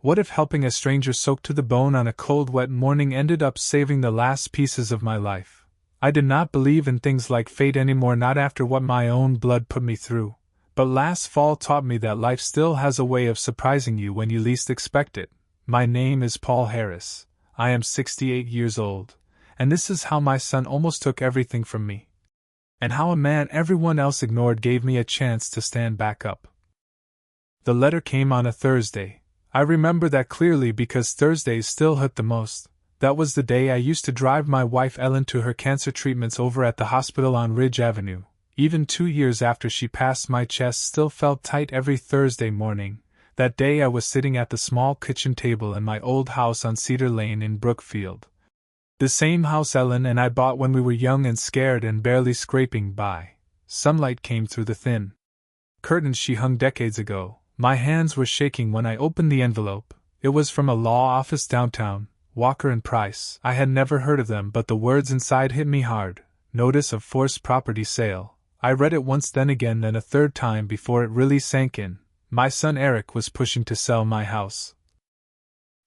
What if helping a stranger soaked to the bone on a cold, wet morning ended up saving the last pieces of my life? I did not believe in things like fate anymore, not after what my own blood put me through. But last fall taught me that life still has a way of surprising you when you least expect it. My name is Paul Harris. I am 68 years old. And this is how my son almost took everything from me. And how a man everyone else ignored gave me a chance to stand back up. The letter came on a Thursday. I remember that clearly because Thursdays still hurt the most. That was the day I used to drive my wife Ellen to her cancer treatments over at the hospital on Ridge Avenue. Even 2 years after she passed, my chest still felt tight every Thursday morning. That day I was sitting at the small kitchen table in my old house on Cedar Lane in Brookfield. The same house Ellen and I bought when we were young and scared and barely scraping by. Sunlight came through the thin curtains she hung decades ago. My hands were shaking when I opened the envelope. It was from a law office downtown, Walker and Price. I had never heard of them, but the words inside hit me hard. Notice of forced property sale. I read it once, then again, then a third time before it really sank in. My son Eric was pushing to sell my house.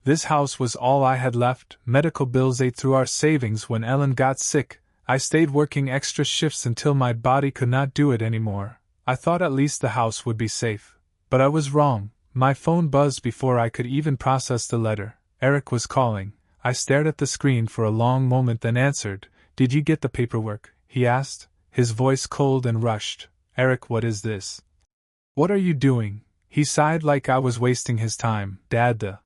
This house was all I had left. Medical bills ate through our savings when Ellen got sick. I stayed working extra shifts until my body could not do it anymore. I thought at least the house would be safe. But I was wrong. My phone buzzed before I could even process the letter. Eric was calling. I stared at the screen for a long moment, then answered. "Did you get the paperwork?" he asked, his voice cold and rushed. "Eric, what is this? What are you doing?" He sighed like I was wasting his time. "Dad, the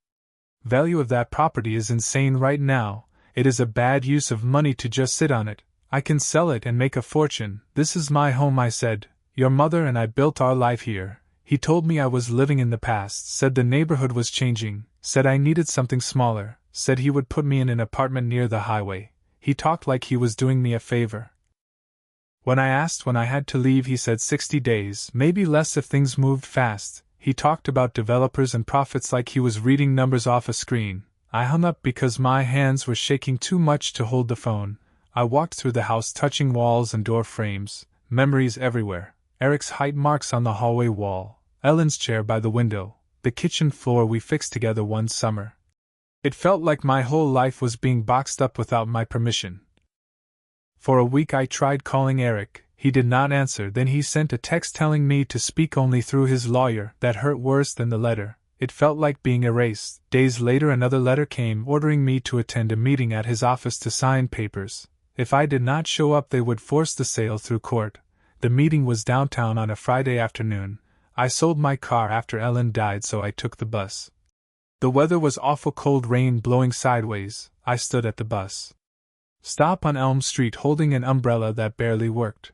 value of that property is insane right now. It is a bad use of money to just sit on it. I can sell it and make a fortune. This is my home," I said. "Your mother and I built our life here." He told me I was living in the past, said the neighborhood was changing, said I needed something smaller, said he would put me in an apartment near the highway. He talked like he was doing me a favor. When I asked when I had to leave, he said 60 days, maybe less if things moved fast. He talked about developers and profits like he was reading numbers off a screen. I hung up because my hands were shaking too much to hold the phone. I walked through the house, touching walls and door frames, memories everywhere. Eric's height marks on the hallway wall, Ellen's chair by the window, the kitchen floor we fixed together one summer. It felt like my whole life was being boxed up without my permission. For a week I tried calling Eric. He did not answer. Then he sent a text telling me to speak only through his lawyer. That hurt worse than the letter. It felt like being erased. Days later another letter came ordering me to attend a meeting at his office to sign papers. If I did not show up, they would force the sale through court. The meeting was downtown on a Friday afternoon. I sold my car after Ellen died, so I took the bus. The weather was awful cold, rain blowing sideways. I stood at the bus stop on Elm Street holding an umbrella that barely worked.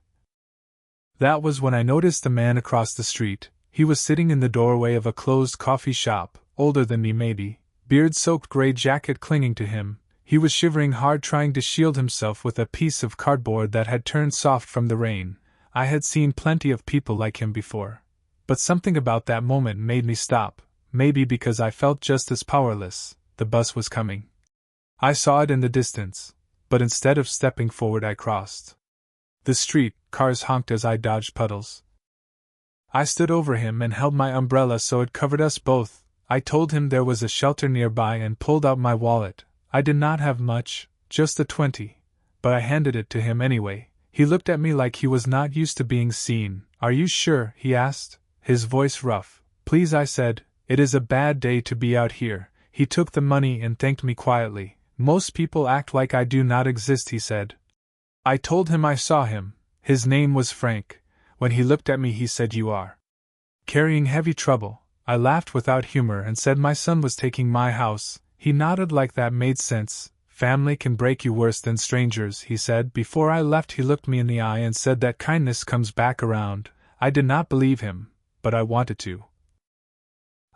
That was when I noticed a man across the street. He was sitting in the doorway of a closed coffee shop, older than me maybe, beard-soaked gray jacket clinging to him. He was shivering hard, trying to shield himself with a piece of cardboard that had turned soft from the rain. I had seen plenty of people like him before. But something about that moment made me stop, maybe because I felt just as powerless. The bus was coming. I saw it in the distance, but instead of stepping forward I crossed the street. Cars honked as I dodged puddles. I stood over him and held my umbrella so it covered us both. I told him there was a shelter nearby and pulled out my wallet. I did not have much, just a 20, but I handed it to him anyway. He looked at me like he was not used to being seen. "Are you sure?" he asked, his voice rough. "Please," I said, "it is a bad day to be out here." He took the money and thanked me quietly. "Most people act like I do not exist," he said. I told him I saw him. His name was Frank. When he looked at me, he said, "You are carrying heavy trouble." I laughed without humor and said my son was taking my house. He nodded like that made sense. "Family can break you worse than strangers," he said. Before I left, he looked me in the eye and said that kindness comes back around. I did not believe him, but I wanted to.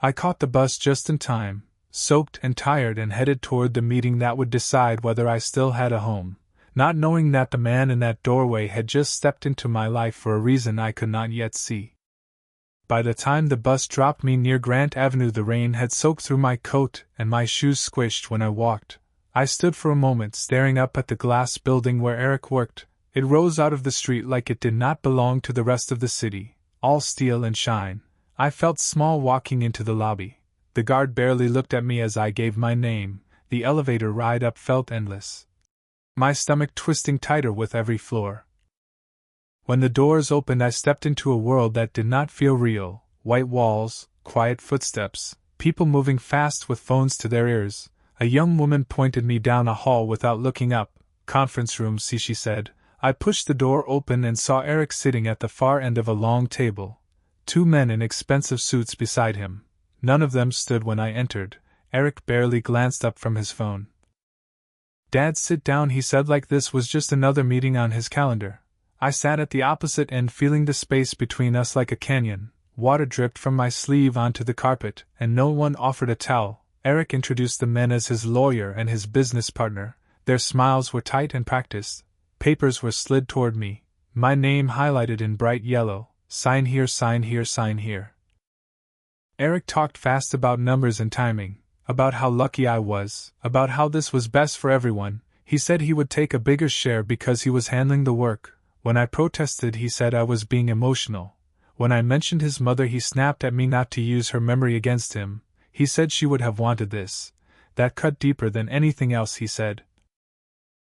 I caught the bus just in time, soaked and tired, and headed toward the meeting that would decide whether I still had a home, not knowing that the man in that doorway had just stepped into my life for a reason I could not yet see. By the time the bus dropped me near Grant Avenue, the rain had soaked through my coat and my shoes squished when I walked. I stood for a moment staring up at the glass building where Eric worked. It rose out of the street like it did not belong to the rest of the city, all steel and shine. I felt small walking into the lobby. The guard barely looked at me as I gave my name. The elevator ride up felt endless, my stomach twisting tighter with every floor. When the doors opened, I stepped into a world that did not feel real. White walls, quiet footsteps, people moving fast with phones to their ears. A young woman pointed me down a hall without looking up. "Conference room, see," she said. I pushed the door open and saw Eric sitting at the far end of a long table. 2 men in expensive suits beside him. None of them stood when I entered. Eric barely glanced up from his phone. "Dad, sit down," he said, like this was just another meeting on his calendar. I sat at the opposite end, feeling the space between us like a canyon. Water dripped from my sleeve onto the carpet, and no one offered a towel. Eric introduced the men as his lawyer and his business partner. Their smiles were tight and practiced. Papers were slid toward me, my name highlighted in bright yellow. "Sign here, sign here, sign here." Eric talked fast about numbers and timing, about how lucky I was, about how this was best for everyone. He said he would take a bigger share because he was handling the work. When I protested, he said I was being emotional. When I mentioned his mother, he snapped at me not to use her memory against him. He said she would have wanted this. That cut deeper than anything else he said.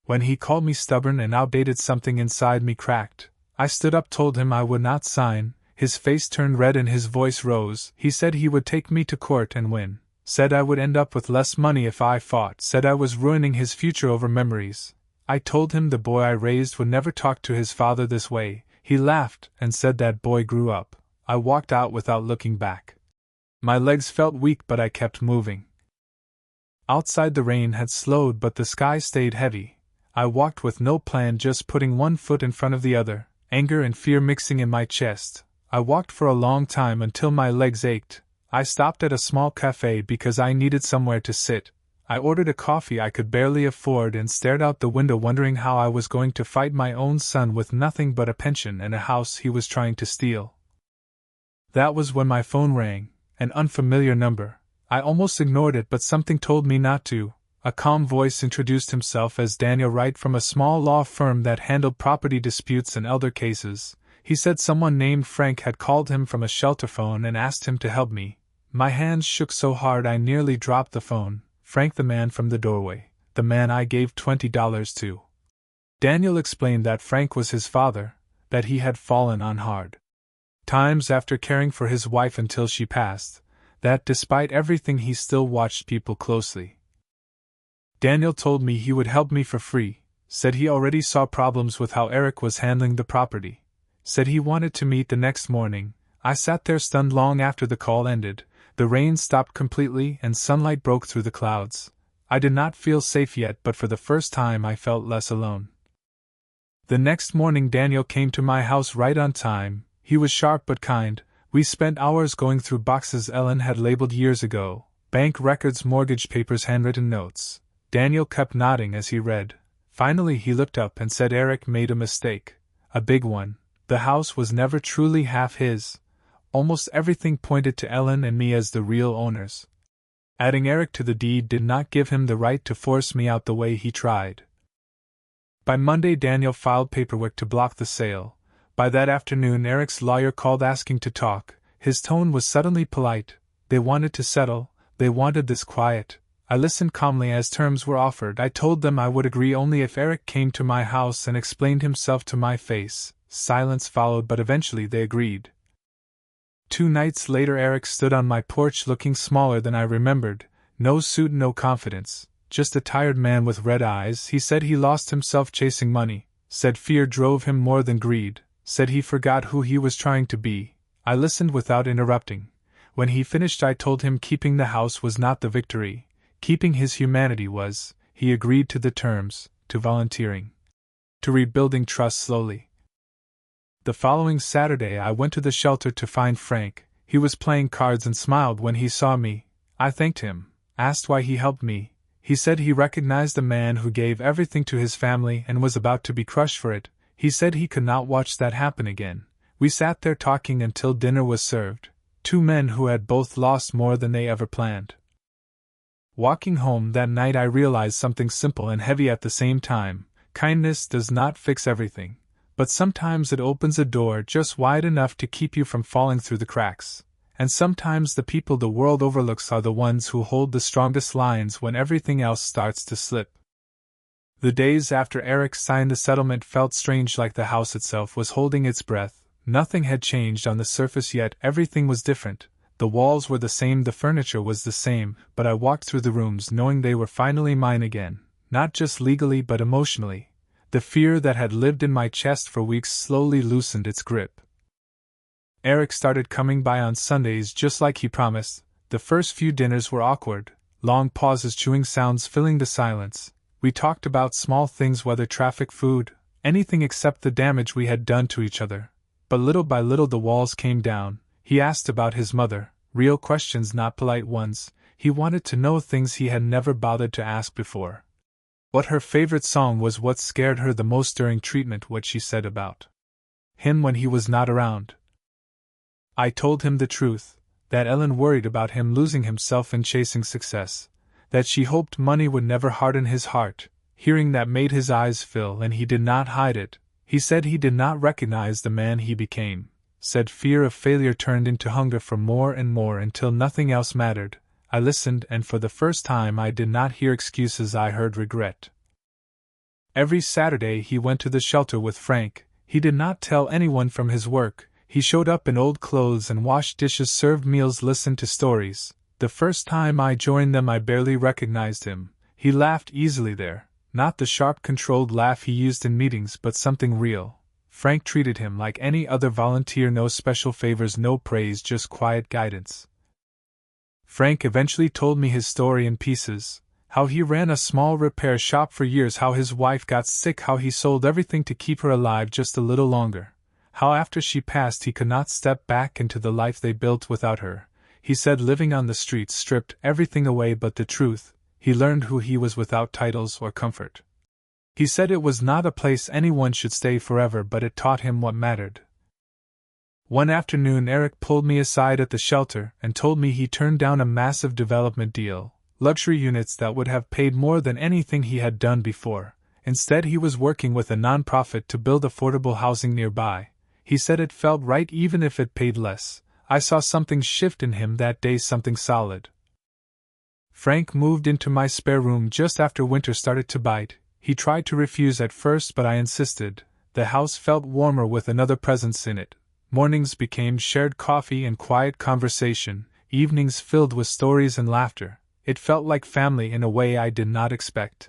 When he called me stubborn and outdated, something inside me cracked. I stood up, told him I would not sign. His face turned red and his voice rose. He said he would take me to court and win. Said I would end up with less money if I fought. Said I was ruining his future over memories. I told him the boy I raised would never talk to his father this way. He laughed and said that boy grew up. I walked out without looking back. My legs felt weak, but I kept moving. Outside the rain had slowed, but the sky stayed heavy. I walked with no plan, just putting one foot in front of the other, anger and fear mixing in my chest. I walked for a long time until my legs ached. I stopped at a small cafe because I needed somewhere to sit. I ordered a coffee I could barely afford and stared out the window, wondering how I was going to fight my own son with nothing but a pension and a house he was trying to steal. That was when my phone rang, an unfamiliar number. I almost ignored it, but something told me not to. A calm voice introduced himself as Daniel Wright from a small law firm that handled property disputes and elder cases. He said someone named Frank had called him from a shelter phone and asked him to help me. My hands shook so hard I nearly dropped the phone. Frank, the man from the doorway, the man I gave $20 to. Daniel explained that Frank was his father, that he had fallen on hard times after caring for his wife until she passed, that despite everything he still watched people closely. Daniel told me he would help me for free, said he already saw problems with how Eric was handling the property, said he wanted to meet the next morning. I sat there stunned long after the call ended. The rain stopped completely and sunlight broke through the clouds. I did not feel safe yet, but for the first time I felt less alone. The next morning Daniel came to my house right on time. He was sharp but kind. We spent hours going through boxes Ellen had labeled years ago, bank records, mortgage papers, handwritten notes. Daniel kept nodding as he read. Finally he looked up and said Eric made a mistake. A big one. The house was never truly half his. Almost everything pointed to Ellen and me as the real owners. Adding Eric to the deed did not give him the right to force me out the way he tried. By Monday Daniel filed paperwork to block the sale. By that afternoon Eric's lawyer called asking to talk. His tone was suddenly polite. They wanted to settle, they wanted this quiet. I listened calmly as terms were offered. I told them I would agree only if Eric came to my house and explained himself to my face. Silence followed, but eventually they agreed. 2 nights later Eric stood on my porch looking smaller than I remembered. No suit, no confidence. Just a tired man with red eyes. He said he lost himself chasing money. Said fear drove him more than greed. Said he forgot who he was trying to be. I listened without interrupting. When he finished I told him keeping the house was not the victory. Keeping his humanity was. He agreed to the terms, to volunteering, to rebuilding trust slowly. The following Saturday I went to the shelter to find Frank. He was playing cards and smiled when he saw me. I thanked him, asked why he helped me. He said he recognized a man who gave everything to his family and was about to be crushed for it. He said he could not watch that happen again. We sat there talking until dinner was served. 2 men who had both lost more than they ever planned. Walking home that night I realized something simple and heavy at the same time. Kindness does not fix everything, but sometimes it opens a door just wide enough to keep you from falling through the cracks. and sometimes the people the world overlooks are the ones who hold the strongest lines when everything else starts to slip. The days after Eric signed the settlement felt strange, like the house itself was holding its breath. Nothing had changed on the surface yet, everything was different. The walls were the same, the furniture was the same, but I walked through the rooms knowing they were finally mine again, not just legally but emotionally. The fear that had lived in my chest for weeks slowly loosened its grip. Eric started coming by on Sundays just like he promised. The first few dinners were awkward, long pauses, chewing sounds filling the silence. We talked about small things, weather, traffic, food, anything except the damage we had done to each other. But little by little the walls came down. He asked about his mother, real questions, not polite ones. He wanted to know things he had never bothered to ask before. What her favorite song was, what scared her the most during treatment, what she said about him when he was not around. I told him the truth, that Ellen worried about him losing himself in chasing success, that she hoped money would never harden his heart. Hearing that made his eyes fill, and he did not hide it. He said he did not recognize the man he became, said fear of failure turned into hunger for more and more until nothing else mattered. I listened, and for the first time I did not hear excuses, I heard regret. Every Saturday he went to the shelter with Frank. He did not tell anyone from his work. He showed up in old clothes and washed dishes, served meals, listened to stories. The first time I joined them I barely recognized him. He laughed easily there, not the sharp controlled laugh he used in meetings but something real. Frank treated him like any other volunteer, no special favors, no praise, just quiet guidance. Frank eventually told me his story in pieces, how he ran a small repair shop for years, how his wife got sick, how he sold everything to keep her alive just a little longer, how after she passed he could not step back into the life they built without her. He said living on the streets stripped everything away but the truth. He learned who he was without titles or comfort. He said it was not a place anyone should stay forever, but it taught him what mattered. One afternoon Eric pulled me aside at the shelter and told me he turned down a massive development deal, luxury units that would have paid more than anything he had done before. Instead he was working with a nonprofit to build affordable housing nearby. He said it felt right even if it paid less. I saw something shift in him that day, something solid. Frank moved into my spare room just after winter started to bite. He tried to refuse at first, but I insisted. The house felt warmer with another presence in it. Mornings became shared coffee and quiet conversation, evenings filled with stories and laughter. It felt like family in a way I did not expect.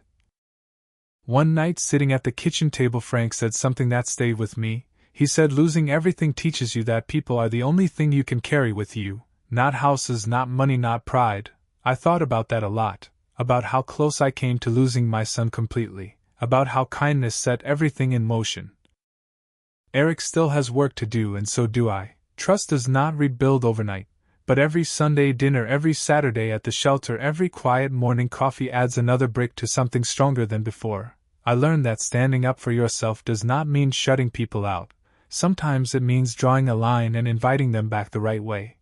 One night, sitting at the kitchen table, Frank said something that stayed with me. He said losing everything teaches you that people are the only thing you can carry with you, not houses, not money, not pride. I thought about that a lot, about how close I came to losing my son completely, about how kindness set everything in motion. Eric still has work to do, and so do I. Trust does not rebuild overnight, but every Sunday dinner, every Saturday at the shelter, every quiet morning coffee adds another brick to something stronger than before. I learned that standing up for yourself does not mean shutting people out. Sometimes it means drawing a line and inviting them back the right way.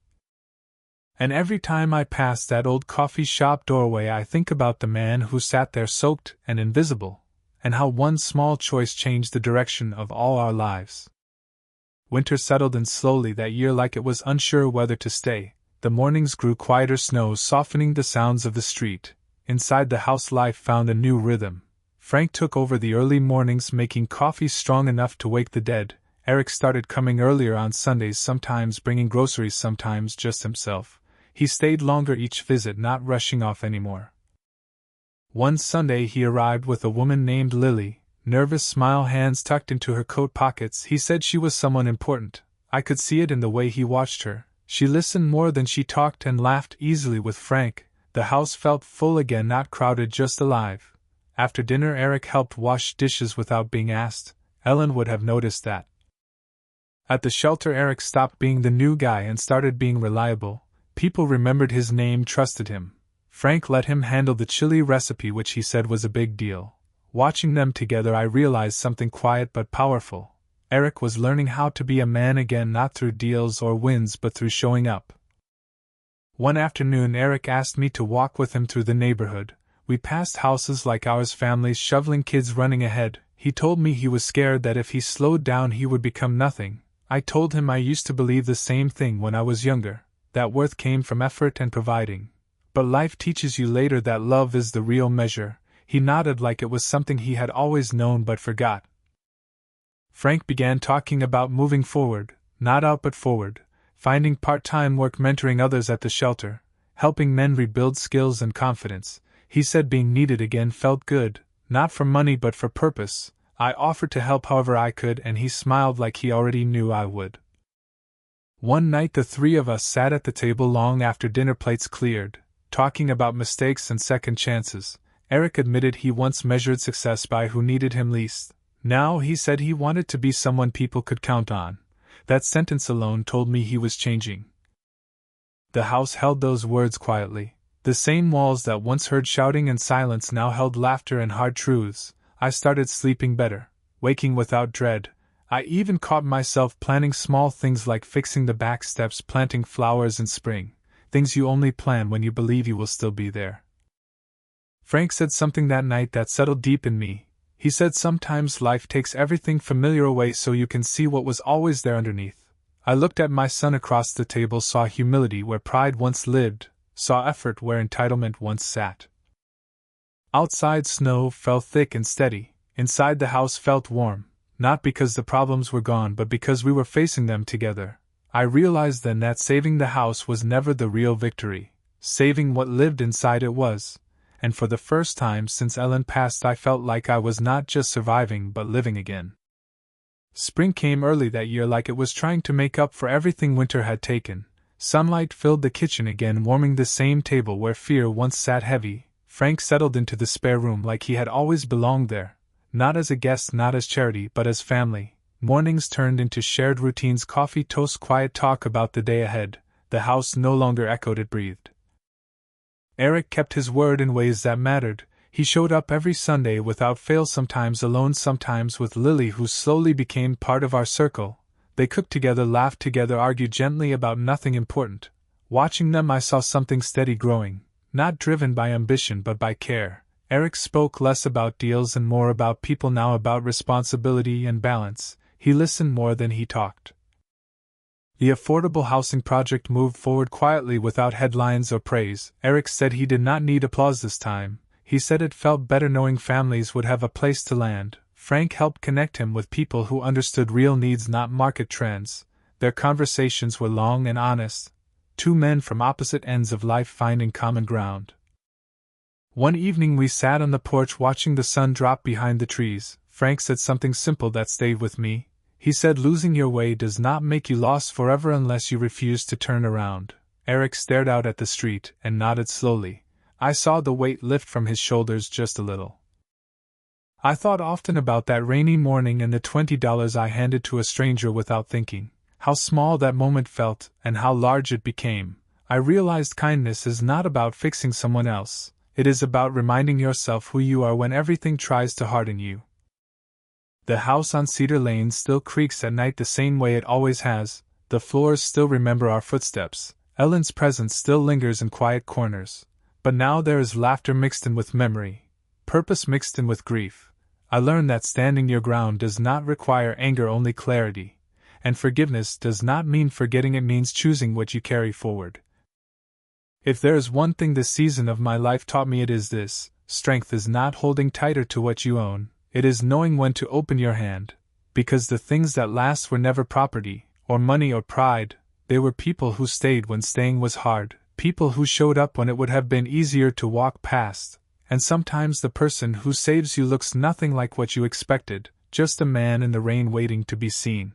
And every time I pass that old coffee shop doorway I think about the man who sat there soaked and invisible, and how one small choice changed the direction of all our lives. Winter settled in slowly that year, like it was unsure whether to stay. The mornings grew quieter, snow softening the sounds of the street. Inside the house life found a new rhythm. Frank took over the early mornings, making coffee strong enough to wake the dead. Eric started coming earlier on Sundays, sometimes bringing groceries, sometimes just himself. He stayed longer each visit, not rushing off anymore. One Sunday he arrived with a woman named Lily, nervous smile, hands tucked into her coat pockets. He said she was someone important. I could see it in the way he watched her. She listened more than she talked and laughed easily with Frank. The house felt full again, not crowded, just alive. After dinner Eric helped wash dishes without being asked. Ellen would have noticed that. At the shelter Eric stopped being the new guy and started being reliable. People remembered his name, trusted him. Frank let him handle the chili recipe, which he said was a big deal. Watching them together I realized something quiet but powerful. Eric was learning how to be a man again, not through deals or wins but through showing up. One afternoon Eric asked me to walk with him through the neighborhood. We passed houses like ours, families shoveling, kids running ahead. He told me he was scared that if he slowed down he would become nothing. I told him I used to believe the same thing when I was younger. that worth came from effort and providing. But life teaches you later that love is the real measure. He nodded like it was something he had always known but forgot. Frank began talking about moving forward, not out but forward, finding part-time work mentoring others at the shelter, helping men rebuild skills and confidence. He said being needed again felt good, not for money but for purpose. I offered to help however I could and he smiled like he already knew I would. One night the three of us sat at the table long after dinner plates cleared, talking about mistakes and second chances. Eric admitted he once measured success by who needed him least. Now he said he wanted to be someone people could count on. That sentence alone told me he was changing. The house held those words quietly. The same walls that once heard shouting and silence now held laughter and hard truths. I started sleeping better, waking without dread. I even caught myself planning small things like fixing the back steps, planting flowers in spring, things you only plan when you believe you will still be there. Frank said something that night that settled deep in me. He said sometimes life takes everything familiar away so you can see what was always there underneath. I looked at my son across the table, saw humility where pride once lived, saw effort where entitlement once sat. Outside snow fell thick and steady. Inside the house felt warm, not because the problems were gone but because we were facing them together. I realized then that saving the house was never the real victory. Saving what lived inside it was. And for the first time since Ellen passed I felt like I was not just surviving but living again. Spring came early that year like it was trying to make up for everything winter had taken. Sunlight filled the kitchen again, warming the same table where fear once sat heavy. Frank settled into the spare room like he had always belonged there. Not as a guest, not as charity, but as family. Mornings turned into shared routines, coffee, toast, quiet talk about the day ahead. The house no longer echoed, it breathed. Eric kept his word in ways that mattered. He showed up every Sunday without fail, sometimes alone, sometimes with Lily, who slowly became part of our circle. They cooked together, laughed together, argued gently about nothing important. Watching them I saw something steady growing, not driven by ambition but by care. Eric spoke less about deals and more about people now, about responsibility and balance. He listened more than he talked. The affordable housing project moved forward quietly without headlines or praise. Eric said he did not need applause this time. He said it felt better knowing families would have a place to land. Frank helped connect him with people who understood real needs, not market trends. Their conversations were long and honest. Two men from opposite ends of life finding common ground. One evening we sat on the porch watching the sun drop behind the trees. Frank said something simple that stayed with me. He said losing your way does not make you lost forever unless you refuse to turn around. Eric stared out at the street and nodded slowly. I saw the weight lift from his shoulders just a little. I thought often about that rainy morning and the $20 I handed to a stranger without thinking. How small that moment felt, and how large it became. I realized kindness is not about fixing someone else. It is about reminding yourself who you are when everything tries to harden you. The house on Cedar Lane still creaks at night the same way it always has. The floors still remember our footsteps. Ellen's presence still lingers in quiet corners. But now there is laughter mixed in with memory, purpose mixed in with grief. I learned that standing your ground does not require anger, only clarity. And forgiveness does not mean forgetting, it means choosing what you carry forward. If there is one thing this season of my life taught me, it is this: strength is not holding tighter to what you own, it is knowing when to open your hand. Because the things that last were never property, or money or pride, they were people who stayed when staying was hard, people who showed up when it would have been easier to walk past. And sometimes the person who saves you looks nothing like what you expected, just a man in the rain waiting to be seen.